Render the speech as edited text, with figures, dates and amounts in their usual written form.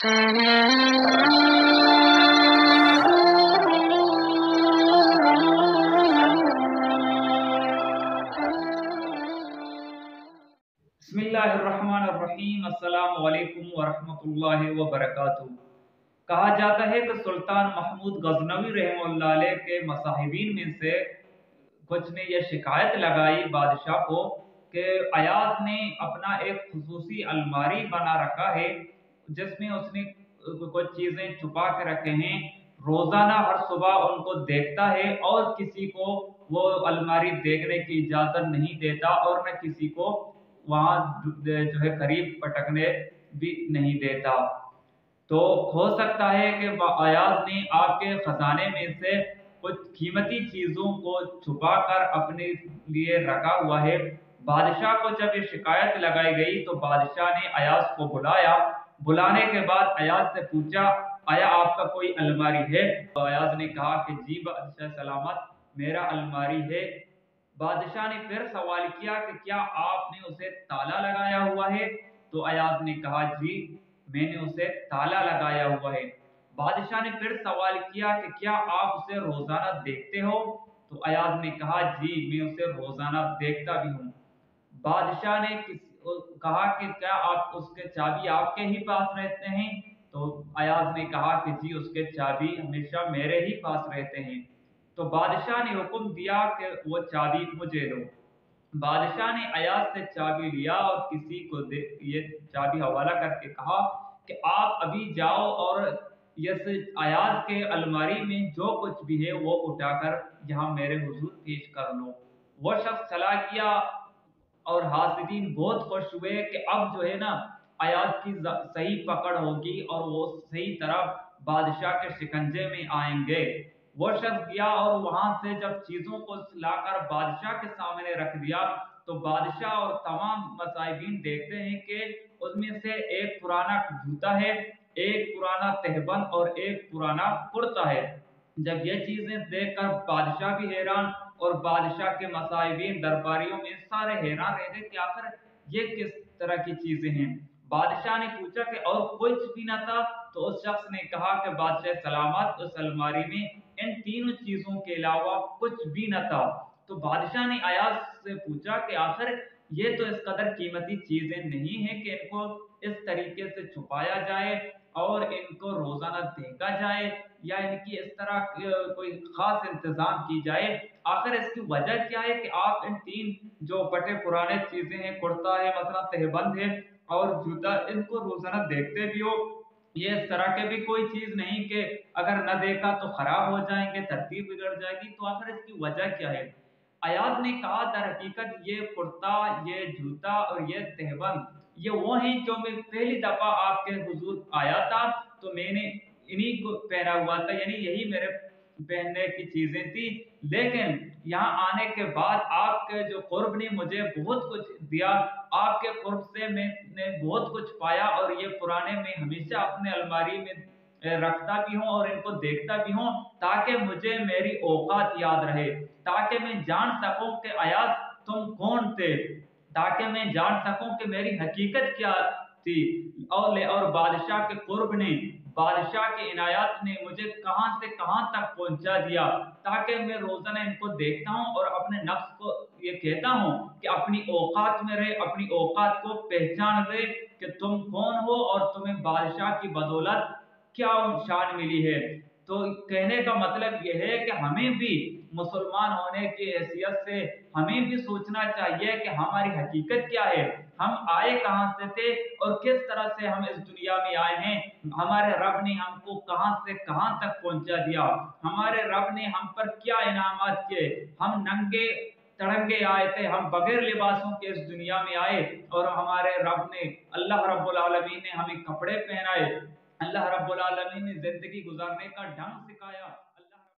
बिस्मिल्लाहिर्रहमानिर्रहीम। अस्सलामु अलैकुम वरहमतुल्लाहि वबरकातुहू। कहा जाता है कि सुल्तान महमूद गजनवी रहमतुल्लाह अलैह के मसाहिबीन में से कुछ ने यह शिकायत लगाई बादशाह को कि अयाज ने अपना एक खुसूसी अलमारी बना रखा है जिसमें उसने कुछ चीजें छुपा के रखे हैं। रोजाना हर सुबह उनको देखता है और किसी को वो अलमारी देखने की इजाजत नहीं देता और न किसी को वहां जो है करीब पटकने भी नहीं देता। तो हो सकता है कि अयाज ने आपके खजाने में से कुछ कीमती चीजों को छुपा कर अपने लिए रखा हुआ है। बादशाह को जब ये शिकायत लगाई गई तो बादशाह ने अयाज को बुलाया। बुलाने के बाद अयाज से पूछा, आया आपका कोई अलमारी है? तो अयाज ने कहा कि जी बादशाह सलामत, मेरा अलमारी है। बादशाह ने फिर सवाल किया कि क्या आपने उसे ताला लगाया हुआ है? तो अयाज ने कहा जी मैंने उसे ताला लगाया हुआ है। बादशाह ने फिर सवाल किया कि क्या आप उसे रोजाना देखते हो? तो अयाज ने कहा जी मैं उसे रोजाना देखता भी हूँ। बादशाह ने कहा कि क्या आप उसके चाबी आपके ही पास रहते हैं? तो अयाज ने कहा कि जी उसके चाबी हमेशा मेरे ही पास रहते हैं। तो बादशाह ने हुक्म दिया कि वो चाबी मुझे दो। बादशाह ने अयाज से चाबी लिया और किसी को ये चाबी हवाला करके कहा कि आप अभी जाओ और अयाज के अलमारी में जो कुछ भी है वो उठाकर यहाँ मेरे हुजूर पेश कर लो। वो शख्स चला गया और हासिदीन बहुत खुश हुए कि अब जो है ना अयाज की सही पकड़ होगी और वो सही तरह बादशाह के शिकंजे में आएंगे। वो शख्स गया और वहां से जब चीजों को लाकर बादशाह के सामने रख दिया तो बादशाह और तमाम मसाइबीन देखते हैं कि उसमें से एक पुराना जूता है, एक पुराना तहबंद और एक पुराना कुर्ता है। जब ये चीजें देखकर बादशाह भी हैरान और बादशाह के मसाइबीन दरबारियों में सारे हैरान रह गए कि आखिर ये किस तरह की चीजें हैं। बादशाह ने पूछा कि और कुछ भी ना था? तो उस शख्स ने कहा कि बादशाह सलामत उस अलमारी में इन तीनों चीजों के अलावा कुछ भी न था। तो बादशाह ने अयाज से पूछा कि आखिर ये तो इस कदर कीमती चीजें नहीं है कि इनको इस तरीके से छुपाया जाए और इनको रोजाना देखा जाए या इनकी इस तरह कोई खास इंतजाम की जाए। आखिर इसकी वजह क्या है कि आप इन तीन जो फटे पुराने चीजें हैं, कुर्ता है मसला तहबंद है और जूता, इनको रोजाना देखते भी हो? ये इस तरह के भी कोई चीज नहीं कि अगर न देखा तो खराब हो जाएंगे, तरतीब बिगड़ जाएगी। तो आखिर इसकी वजह क्या है? अयाज ने कहा दर हकीकत ये कुर्ता, ये जूता और ये तहबंद ये वो हैं जो मैं पहली दफा आपके हुजूर आया था तो मैंने इन्हीं को पहना हुआ था, यानी यही मेरे पहनने की चीजें थी। लेकिन यहाँ आने के बाद आपके जो कुर्ब ने मुझे बहुत कुछ दिया, आपके कुर्ब से मैंने बहुत कुछ पाया और ये पुराने मैं हमेशा अपने अलमारी में रखता भी हूँ और इनको देखता भी हूँ ताकि मुझे मेरी औकात याद रहे, ताकि मैं जान सकूं कि अयाज तुम कौन थे, ताकि मैं जान सकूं कि मेरी हकीकत क्या थी। और बादशाह के कुर्ब ने, बादशाह के इनायत ने मुझे कहां से कहां तक पहुंचा दिया ताकि मैं रोजाना इनको देखता हूं और अपने नफ्स को ये कहता हूं कि अपनी औकात में रहे, अपनी औकात को पहचान ले कि तुम कौन हो और तुम्हें बादशाह की बदौलत क्या शान मिली है। तो कहने का मतलब यह है कि हमें भी मुसलमान होने की हैसियत से हमें भी सोचना चाहिए कि हमारी हकीकत क्या है, हम आए कहां से थे और किस तरह से हम इस दुनिया में आए हैं। हमारे रब ने हमको कहां से कहां तक पहुंचा दिया, हमारे रब ने हम पर क्या इनामात किए। हम नंगे तड़ंगे आए थे, हम बगैर लिबासों के इस दुनिया में आए और हमारे रब ने, अल्लाह रब्बुल आलमीन ने हमें कपड़े पहनाए, अल्लाह रब्बुल आलमीन ने जिंदगी गुजारने का ढंग सिखाया।